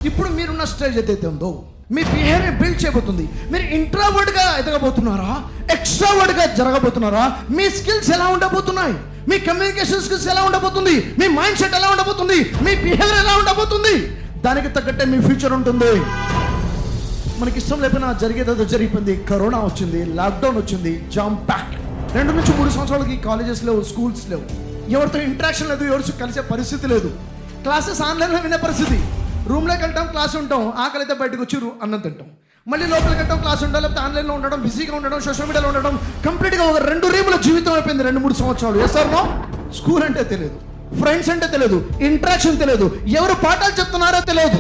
ఇప్పుడు మీరున్న స్టేజ్ ఏదైతే ఉందో మీ బిహేవియర్ బిల్డ్ చేయబోతుంది. మీరు ఇంట్రావర్డ్గా ఎదగబోతున్నారా, ఎక్స్ట్రావర్డ్గా జరగబోతున్నారా? మీ స్కిల్స్ ఎలా ఉండబోతున్నాయి? మీ కమ్యూనికేషన్ స్కిల్స్ ఎలా ఉండబోతుంది? మీ మైండ్ సెట్ ఎలా ఉండబోతుంది? మీ బిహేవియర్ ఎలా ఉండబోతుంది? దానికి తగ్గట్టే మీ ఫ్యూచర్ ఉంటుంది. మనకి ఇష్టం లేకపోయినా జరిగేదో జరిగిపోయింది. కరోనా వచ్చింది, లాక్డౌన్ వచ్చింది, జామ్ ప్యాక్. 2 నుంచి 3 సంవత్సరాలకి కాలేజెస్ లేవు, స్కూల్స్ లేవు, ఎవరితో ఇంటరాక్షన్ లేదు, ఎవరితో కలిసే పరిస్థితి లేదు. క్లాసెస్ ఆన్లైన్లో వినే పరిస్థితి. రూమ్లోకి వెళ్తాం, క్లాస్ ఉంటాం, ఆకలి అయితే బయటకు వచ్చి అన్నం తింటాం, మళ్ళీ లోపలికి వెళ్తాం, క్లాస్ ఉండాలి, లేకపోతే ఆన్లైన్లో ఉండడం, బిజీగా ఉండడం, సోషల్ మీడియాలో ఉండడం. కంప్లీట్గా ఒక 2 రీముల జీవితం అయిపోయింది 2-3 సంవత్సరాలు. Yes or no? స్కూల్ అంటే తెలియదు, ఫ్రెండ్స్ అంటే తెలియదు, ఇంటరాక్షన్ తెలియదు, ఎవరు పాఠాలు చెప్తున్నారో తెలియదు.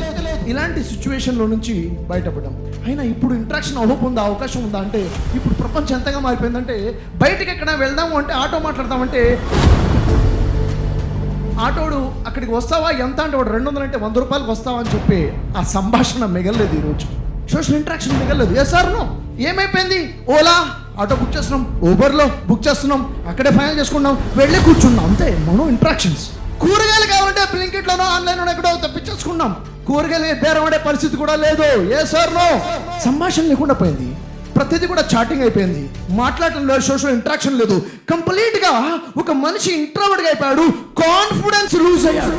ఇలాంటి సిచ్యువేషన్లో నుంచి బయటపడడం. అయినా ఇప్పుడు ఇంటరాక్షన్ ఉందా, అవకాశం ఉందా అంటే ఇప్పుడు ప్రపంచం ఎంతగా మారిపోయిందంటే బయటకి ఎక్కడ వెళ్దాము అంటే ఆటో మాట్లాడదామంటే ఆటోడు అక్కడికి వస్తావా ఎంత అంటే వాడు 200 అంటే 100 రూపాయలకు వస్తావా అని చెప్పి ఆ సంభాషణ మిగలలేదు. ఈరోజు సోషల్ ఇంటరాక్షన్ మిగలలేదు. Yes or no? ఏమైపోయింది? ఓలా ఆటో బుక్ చేస్తున్నాం, ఊబర్లో బుక్ చేస్తున్నాం, అక్కడే ఫైనల్ చేసుకున్నాం, వెళ్ళి కూర్చున్నాం, అంతే. మనం ఇంటరాక్షన్స్. కూరగాయలు కావాలంటే బ్లింకిట్లోనో ఆన్లైన్లోనో ఎక్కడో తెప్పించేసుకున్నాం. కూరగాయలు బేరం ఆడే పరిస్థితి కూడా లేదు. Yes or no? సంభాషణ లేకుండా పోయింది. ప్రతిదీ కూడా చాటింగ్ అయిపోయింది, మాట్లాడటం లేదు, సోషల్ ఇంటరాక్షన్ లేదు. కంప్లీట్ గా ఒక మనిషి ఇంట్రోవర్ట్ గా అయిపోయాడు, కాన్ఫిడెన్స్ లూజ్ అయ్యాడు.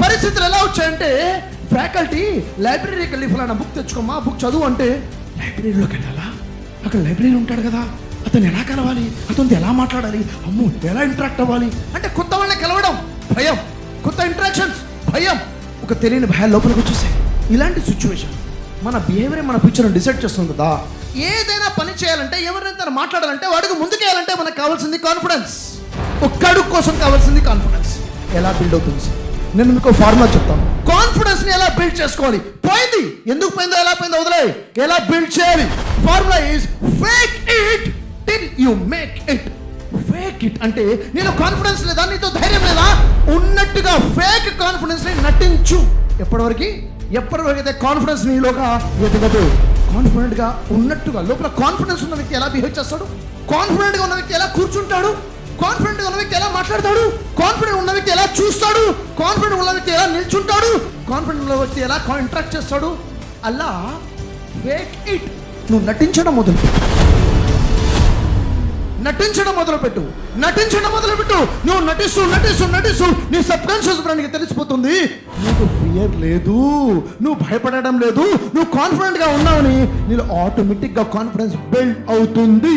పరిస్థితులు ఎలా వచ్చాయంటే ఫ్యాకల్టీ లైబ్రరీకి వెళ్ళి ఫలానా బుక్ తెచ్చుకోమా, బుక్ చదువు అంటే లైబ్రరీలోకి వెళ్ళాలా? అక్కడ లైబ్రరీ ఉంటాడు కదా, అతను ఎలా కలవాలి, అతనితో ఎలా మాట్లాడాలి, అమ్మో ఎలా ఇంటరాక్ట్ అవ్వాలి అంటే కొత్త వాళ్ళని కలవడం భయం, కొత్త ఇంటరాక్షన్స్ భయం, ఒక తెలియని భయాలు లోపలికి వచ్చేసాయి. ఇలాంటి సిచ్యువేషన్ మన బిహేవియర్ మన ఫ్యూచర్ని డిసైడ్ చేస్తుంది కదా. ఏదైనా పని చేయాలంటే, ఎవరైనా మాట్లాడాలంటే, వాడికి ముందుకేయాలంటే మనకు కావాల్సింది కాన్ఫిడెన్స్. ఒక్క అడుగు కోసం కావాల్సింది కాన్ఫిడెన్స్. ఎలా బిల్డ్ అవుతుంది? నేను మీకు ఫార్ములా చెప్తాను. కాన్ఫిడెన్స్ని ఎలా బిల్డ్ చేసుకోవాలి? పోయింది, ఎందుకు పోయిందో, ఎలా పోయిందో వదిలే, ఎలా బిల్డ్ చేయాలి? Formula is fake it till you make it. Fake it అంటే నీలో కాన్ఫిడెన్స్ లేదా, నీతో ధైర్యం లేదా, ఉన్నట్టుగా ఫేక్ కాన్ఫిడెన్స్ ని నటించు. ఎప్పటివరకు అయితే కాన్ఫిడెన్స్ నీలోగా ఎదగదు. కాన్ఫిడెంట్ గా ఉన్నట్టుగా లోపల కాన్ఫిడెన్స్ ఉన్న వ్యక్తి ఎలా బిహేవ్ చేస్తాడు? కాన్ఫిడెంట్ గా ఉన్న వ్యక్తి ఎలా కూర్చుంటాడు? కాన్ఫిడెంట్ గా ఉన్న వ్యక్తి ఎలా మాట్లాడతాడు? కాన్ఫిడెంట్ ఉన్న వ్యక్తి ఎలా చూస్తాడు? కాన్ఫిడెంట్ ఉన్న వ్యక్తి ఎలా నిల్చుంటాడు? కాన్ఫిడెంట్ ఉన్న వ్యక్తి ఎలా ఇంటరాక్ట్ చేస్తాడు? అలా ఫేక్ ఇట్. నువ్వు నటించడం మొదలుపెట్టు. నువ్వు నటిస్తూ నీ సబ్ కాన్షియస్ బ్రెయిన్కి తెలిసిపోతుంది నీకు ఫియర్ లేదు, నువ్వు భయపడడం లేదు, నువ్వు కాన్ఫిడెంట్ గా ఉన్నావని. నీలో ఆటోమేటిక్ గా కాన్ఫిడెన్స్ బిల్డ్ అవుతుంది.